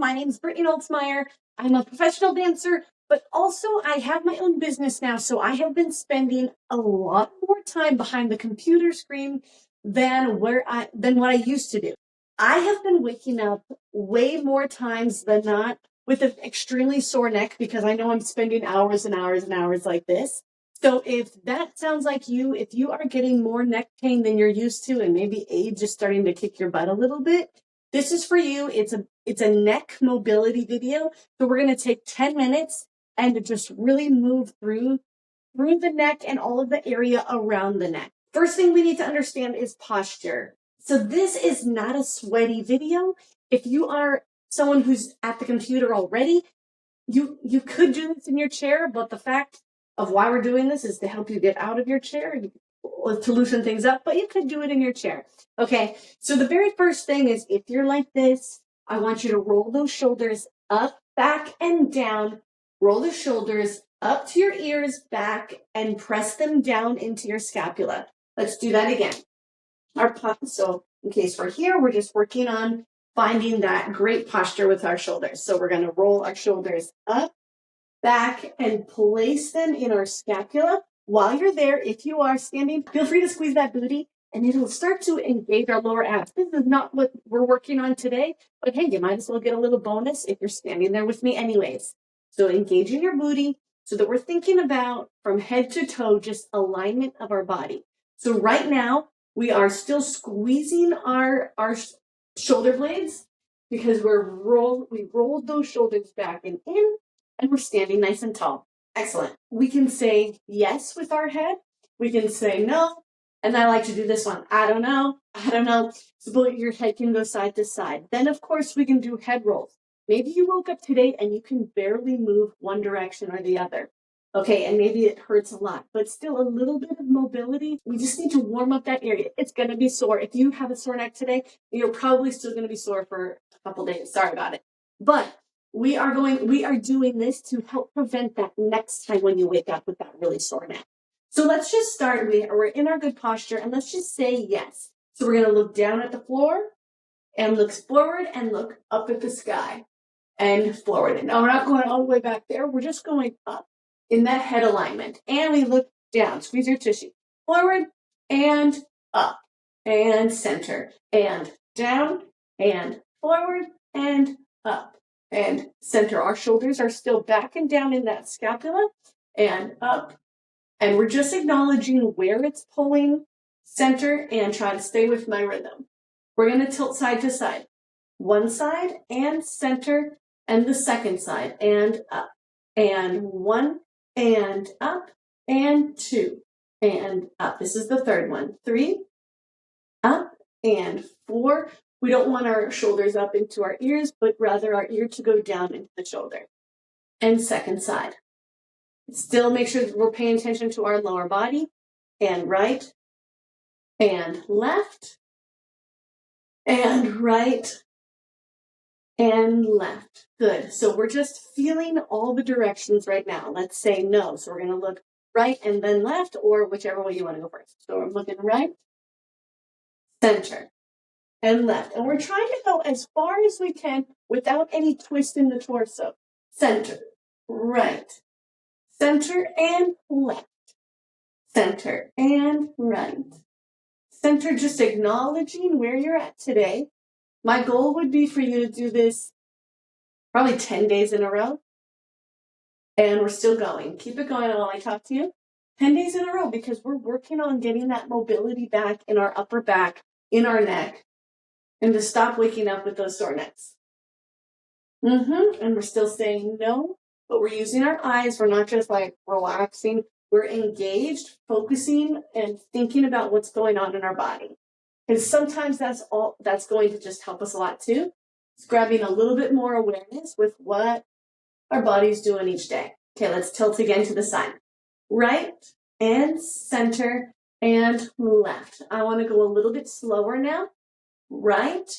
My name is Brittany Noltimier. I'm a professional dancer, but also I have my own business now. So I have been spending a lot more time behind the computer screen than what I used to do. I have been waking up way more times than not with an extremely sore neck because I know I'm spending hours and hours and hours like this. So if that sounds like you, if you are getting more neck pain than you're used to, and maybe age is starting to kick your butt a little bit, this is for you. It's a neck mobility video. So we're going to take 10 minutes and to just really move through the neck and all of the area around the neck. First thing we need to understand is posture. So this is not a sweaty video. If you are someone who's at the computer already, you could do this in your chair, but the fact of why we're doing this is to help you get out of your chair, to loosen things up, but you could do it in your chair. Okay, so the very first thing is if you're like this, I want you to roll those shoulders up, back, and down. Roll the shoulders up to your ears, back, and press them down into your scapula. Let's do that again. So in case we're here, we're just working on finding that great posture with our shoulders. So we're going to roll our shoulders up, back, and place them in our scapula. While you're there, if you are standing, feel free to squeeze that booty and it'll start to engage our lower abs. This is not what we're working on today, but hey, you might as well get a little bonus if you're standing there with me anyways. So engaging your booty so that we're thinking about from head to toe, just alignment of our body. So right now, we are still squeezing our shoulder blades because we rolled those shoulders back and in, and we're standing nice and tall. Excellent. We can say yes with our head. We can say no. And I like to do this one. I don't know. So your head can go side to side. Then, of course, we can do head rolls. Maybe you woke up today and you can barely move one direction or the other. Okay, and maybe it hurts a lot, but still a little bit of mobility. We just need to warm up that area. It's going to be sore. If you have a sore neck today, you're probably still going to be sore for a couple days. Sorry about it. But we are doing this to help prevent that next time when you wake up with that really sore neck. So let's just start. We're in our good posture, and let's just say yes. So we're going to look down at the floor and look forward and look up at the sky and forward. And now we're not going all the way back there. We're just going up in that head alignment. And we look down. Squeeze your tissue. Forward and up and center and down and forward and up and center. Our shoulders are still back and down in that scapula and up. And we're just acknowledging where it's pulling, center, and try to stay with my rhythm. We're going to tilt side to side. One side and center, and the second side and up. And one and up and two and up. This is the third one. 3, up and 4. We don't want our shoulders up into our ears, but rather our ear to go down into the shoulder. And second side. Still make sure that we're paying attention to our lower body. And right and left and right and left. Good. So we're just feeling all the directions right now. Let's say no. So we're going to look right and then left, or whichever way you want to go first. So we're looking right, center, and left. And we're trying to go as far as we can without any twist in the torso. Center, right, center and left, center and right. Center, just acknowledging where you're at today. My goal would be for you to do this probably 10 days in a row. And we're still going. Keep it going while I talk to you. 10 days in a row because we're working on getting that mobility back in our upper back, in our neck, and to stop waking up with those sore necks. And we're still saying no, but we're using our eyes. We're not just like relaxing. We're engaged, focusing, and thinking about what's going on in our body. And sometimes that's going to just help us a lot too. It's grabbing a little bit more awareness with what our body's doing each day. Okay, let's tilt again to the side. Right and center and left. I want to go a little bit slower now. Right,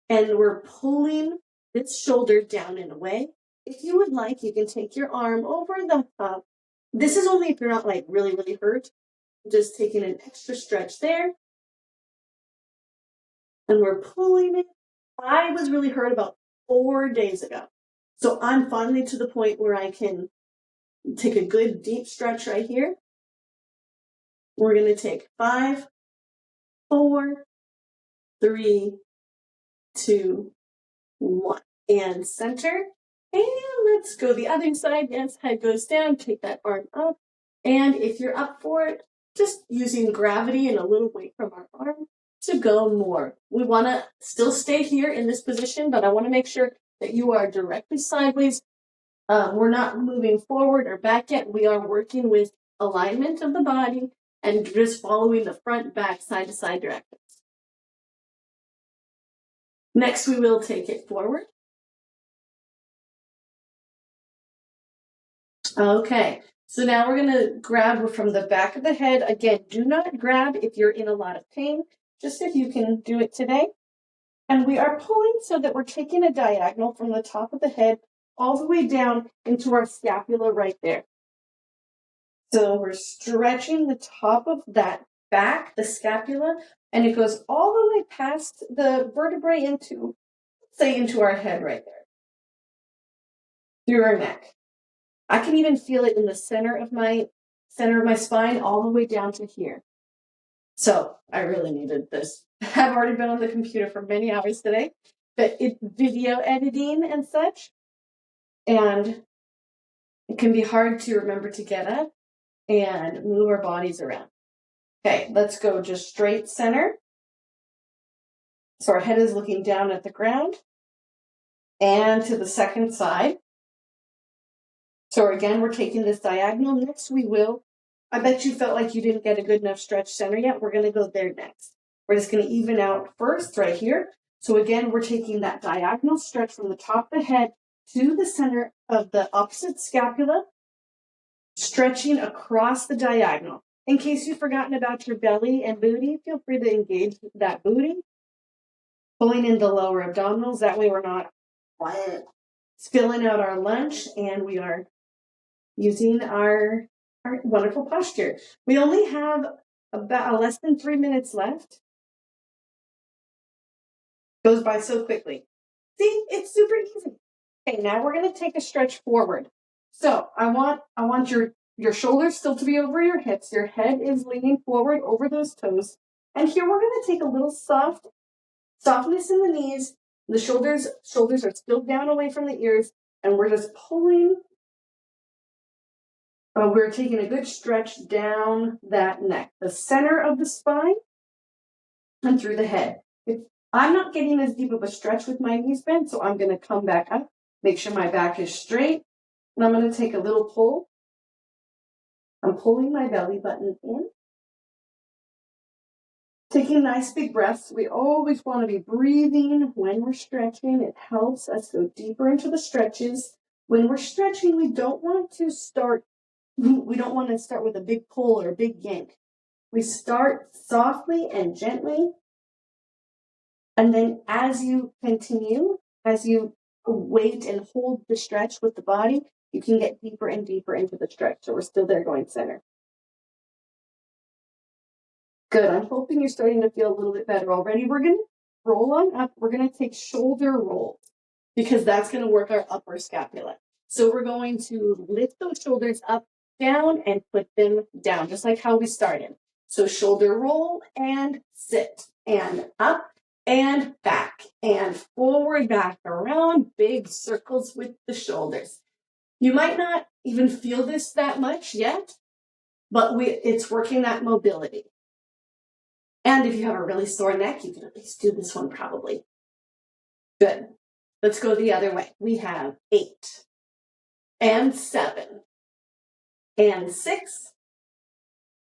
and we're pulling this shoulder down and away. If you would like, you can take your arm over the top. This is only if you're not like really, really hurt. Just taking an extra stretch there. And we're pulling it. I was really hurt about 4 days ago. So I'm finally to the point where I can take a good deep stretch right here. We're going to take 5, 4, 3, 2, 1. And center. And let's go the other side. Yes, head goes down. Take that arm up. And if you're up for it, just using gravity and a little weight from our arm to go more. We want to still stay here in this position, but I want to make sure that you are directly sideways. We're not moving forward or back yet. We are working with alignment of the body and just following the front, back, side to side directions. Next, we will take it forward. Okay, so now we're going to grab from the back of the head. Again, do not grab if you're in a lot of pain, just if you can do it today. And we are pulling so that we're taking a diagonal from the top of the head all the way down into our scapula right there. So we're stretching the top of that back, the scapula, and it goes all the way past the vertebrae into our head right there, through our neck. I can even feel it in the center of my spine all the way down to here. So I really needed this. I've already been on the computer for many hours today, but it's video editing and such, and it can be hard to remember to get up and move our bodies around. Okay, let's go just straight center. So our head is looking down at the ground and to the second side. So again, we're taking this diagonal. Next, I bet you felt like you didn't get a good enough stretch center yet. We're going to go there next. We're just going to even out first right here. So again, we're taking that diagonal stretch from the top of the head to the center of the opposite scapula, stretching across the diagonal. In case you've forgotten about your belly and booty, feel free to engage that booty, pulling in the lower abdominals. That way we're not spilling out our lunch, and we are using our wonderful posture. We only have about less than 3 minutes left. Goes by so quickly. See, it's super easy. Okay, now we're going to take a stretch forward. So I want your shoulders still to be over your hips. Your head is leaning forward over those toes. And here we're going to take a little softness in the knees. The shoulders are still down away from the ears, and we're just pulling. We're taking a good stretch down that neck, the center of the spine, and through the head. I'm not getting as deep of a stretch with my knees bent, so I'm going to come back up, make sure my back is straight, and I'm going to take a little pull. I'm pulling my belly button in. Taking nice big breaths. We always want to be breathing when we're stretching. It helps us go deeper into the stretches. When we're stretching, we don't want to start with a big pull or a big yank. We start softly and gently. And then as you continue, as you wait and hold the stretch with the body, you can get deeper and deeper into the stretch. So we're still there going center. Good. I'm hoping you're starting to feel a little bit better already. We're going to roll on up. We're going to take shoulder rolls because that's going to work our upper scapula. So we're going to lift those shoulders up, down, and put them down, just like how we started. So shoulder roll and sit and up and back and forward, back around, big circles with the shoulders. You might not even feel this that much yet, but it's working that mobility. And if you have a really sore neck, you can at least do this one probably. Good. Let's go the other way. We have 8 and 7 and 6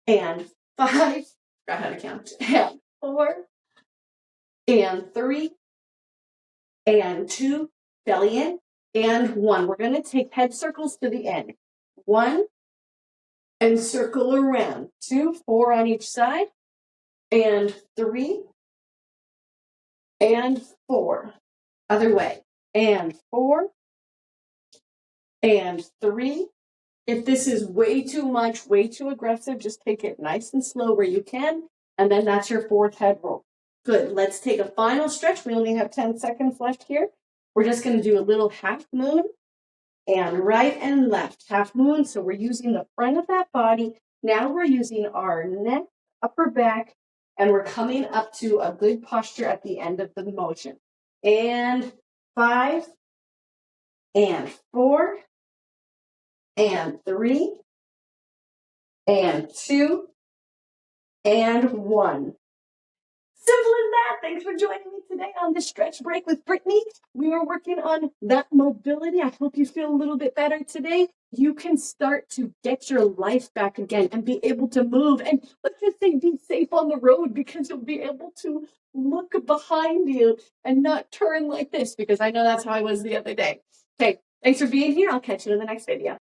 and 5. Forgot how to count. And 4 and 3 and 2, belly in, and 1. We're going to take head circles to the end. 1 and circle around. 2, 4 on each side. And 3 and 4. Other way. And 4 and 3. If this is way too much, way too aggressive, just take it nice and slow where you can. And then that's your 4th head roll. Good. Let's take a final stretch. We only have 10 seconds left here. We're just going to do a little half moon and right and left half moon. So we're using the front of that body. Now we're using our neck, upper back, and we're coming up to a good posture at the end of the motion. And 5, and 4, and 3, and 2, and 1. Simple as that. Thanks for joining me today on the stretch break with Brittany. We are working on that mobility. I hope you feel a little bit better today. You can start to get your life back again and be able to move. And let's just say be safe on the road, because you'll be able to look behind you and not turn like this, because I know that's how I was the other day. Okay, thanks for being here. I'll catch you in the next video.